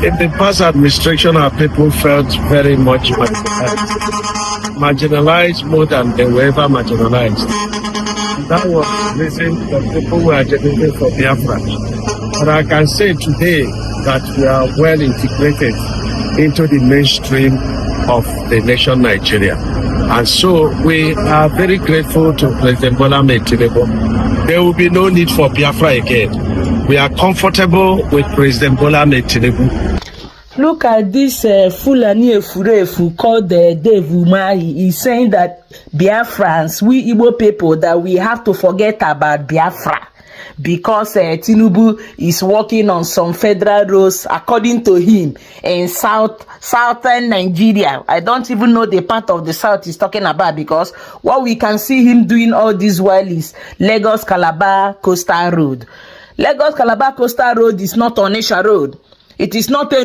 In the past administration, our people felt very much marginalized more than they were ever marginalized. That was the reason that people were agitating for Biafra. But I can say today that we are well integrated into the mainstream of the nation Nigeria. And so we are very grateful to President Bola Tinubu. There will be no need for Biafra again. We are comfortable with President Bola Tinubu. Look at this Fulani Efurefu called Dave Umahi. He's saying that Biafrans, we Igbo people, that we have to forget about Biafra because Tinubu is working on some federal roads, according to him, in southern Nigeria. I don't even know the part of the south he's talking about, because what we can see him doing all this while is Lagos-Calabar Coastal Road. Lagos-Calabar Coastal Road is not Onitsha Road. It is not a